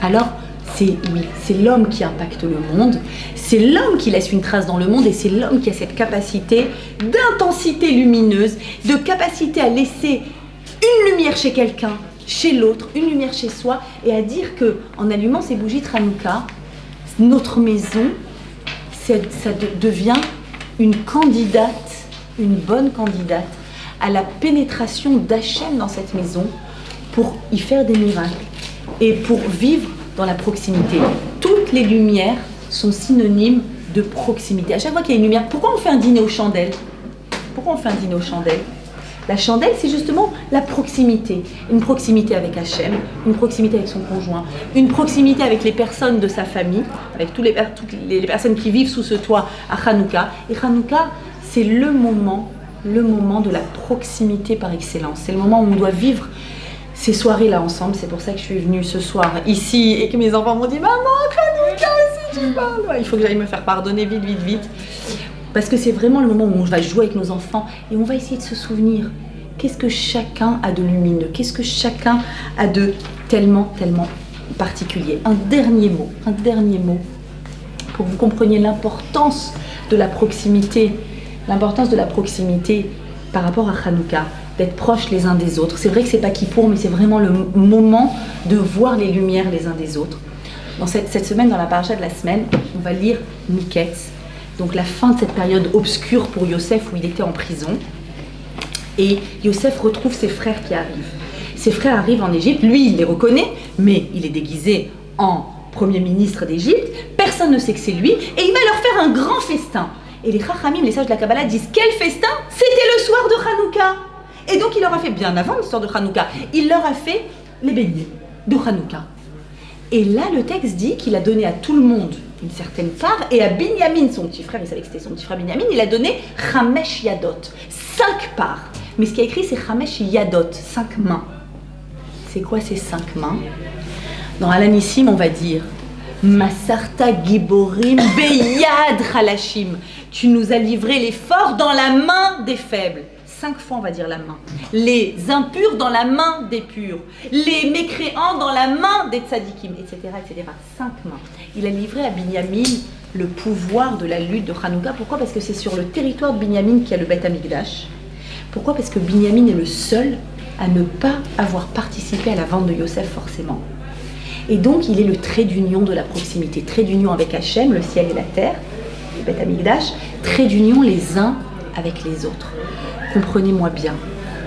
Alors, c'est l'homme qui impacte le monde, c'est l'homme qui laisse une trace dans le monde et c'est l'homme qui a cette capacité d'intensité lumineuse, de capacité à laisser une lumière chez quelqu'un, chez l'autre, une lumière chez soi et à dire que en allumant ces bougies de Hanouka, notre maison, ça devient une candidate, une bonne candidate à la pénétration d'Hachem dans cette maison pour y faire des miracles et pour vivre dans la proximité. Toutes les lumières sont synonymes de proximité. À chaque fois qu'il y a une lumière, pourquoi on fait un dîner aux chandelles? Pourquoi on fait un dîner aux chandelles? La chandelle, c'est justement la proximité. Une proximité avec Hachem, une proximité avec son conjoint, une proximité avec les personnes de sa famille, avec toutes les personnes qui vivent sous ce toit à Hanouka. Et Hanouka, c'est le moment de la proximité par excellence. C'est le moment où on doit vivre ces soirées-là ensemble. C'est pour ça que je suis venue ce soir ici et que mes enfants m'ont dit « Maman, Hanouka, si tu parles !» Il faut que j'aille me faire pardonner vite. Parce que c'est vraiment le moment où on va jouer avec nos enfants et on va essayer de se souvenir qu'est-ce que chacun a de lumineux, qu'est-ce que chacun a de tellement particulier. Un dernier mot pour que vous compreniez l'importance de la proximité par rapport à Hanouka, d'être proches les uns des autres. C'est vrai que c'est pas Kippour, mais c'est vraiment le moment de voir les lumières les uns des autres. Dans cette semaine, dans la paracha de la semaine, on va lire Miketz, donc la fin de cette période obscure pour Yosef où il était en prison. Et Yosef retrouve ses frères qui arrivent. Ses frères arrivent en Égypte, lui il les reconnaît, mais il est déguisé en premier ministre d'Égypte, personne ne sait que c'est lui, et il va leur faire un grand festin. Et les Chachamim, les sages de la Kabbalah, disent quel festin? C'était le soir de Hanouka. Et donc il leur a fait, bien avant l'histoire de Hanouka, il leur a fait les beignets de Hanouka. Et là le texte dit qu'il a donné à tout le monde une certaine part, et à Binyamin, son petit frère, il savait que c'était son petit frère Binyamin, il a donné Chamesh Yadot, 5 parts. Mais ce qui est écrit, c'est Chamesh Yadot, 5 mains. C'est quoi ces 5 mains? Dans Alanissim, on va dire Masarta Giborim Beyad Chalashim. Tu nous as livré les forts dans la main des faibles. 5 fois, on va dire la main. Les impurs dans la main des purs. Les mécréants dans la main des tzadikim, etc., etc. 5 mains. Il a livré à Binyamin le pouvoir de la lutte de Hanouka. Pourquoi? Parce que c'est sur le territoire de Binyamin qu'il y a le Beth Amikdash. Pourquoi? Parce que Binyamin est le seul à ne pas avoir participé à la vente de Yosef forcément. Et donc, il est le trait d'union de la proximité. Trait d'union avec Hachem, le ciel et la terre, le Beth Amikdash. Trait d'union les uns avec les autres. Comprenez-moi bien,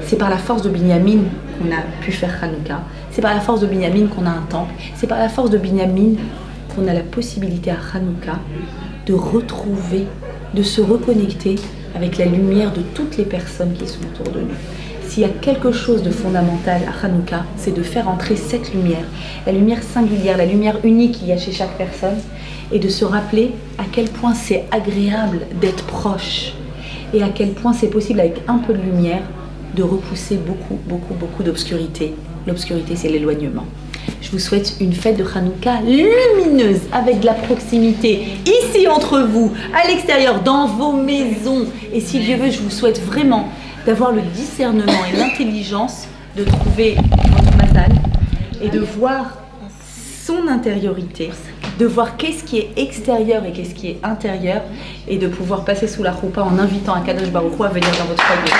c'est par la force de Binyamin qu'on a pu faire Hanouka, c'est par la force de Binyamin qu'on a un temple, c'est par la force de Binyamin qu'on a la possibilité à Hanouka de retrouver, de se reconnecter avec la lumière de toutes les personnes qui sont autour de nous. S'il y a quelque chose de fondamental à Hanouka, c'est de faire entrer cette lumière, la lumière singulière, la lumière unique qu'il y a chez chaque personne, et de se rappeler à quel point c'est agréable d'être proche, et à quel point c'est possible avec un peu de lumière de repousser beaucoup d'obscurité. L'obscurité, c'est l'éloignement. Je vous souhaite une fête de Hanouka lumineuse, avec de la proximité, ici entre vous, à l'extérieur, dans vos maisons. Et si Dieu veut, je vous souhaite vraiment d'avoir le discernement et l'intelligence de trouver votre mazal et de voir son intériorité, de voir qu'est-ce qui est extérieur et qu'est-ce qui est intérieur, et de pouvoir passer sous la roupa en invitant un Kadosh Baruch Hu à venir dans votre foyer.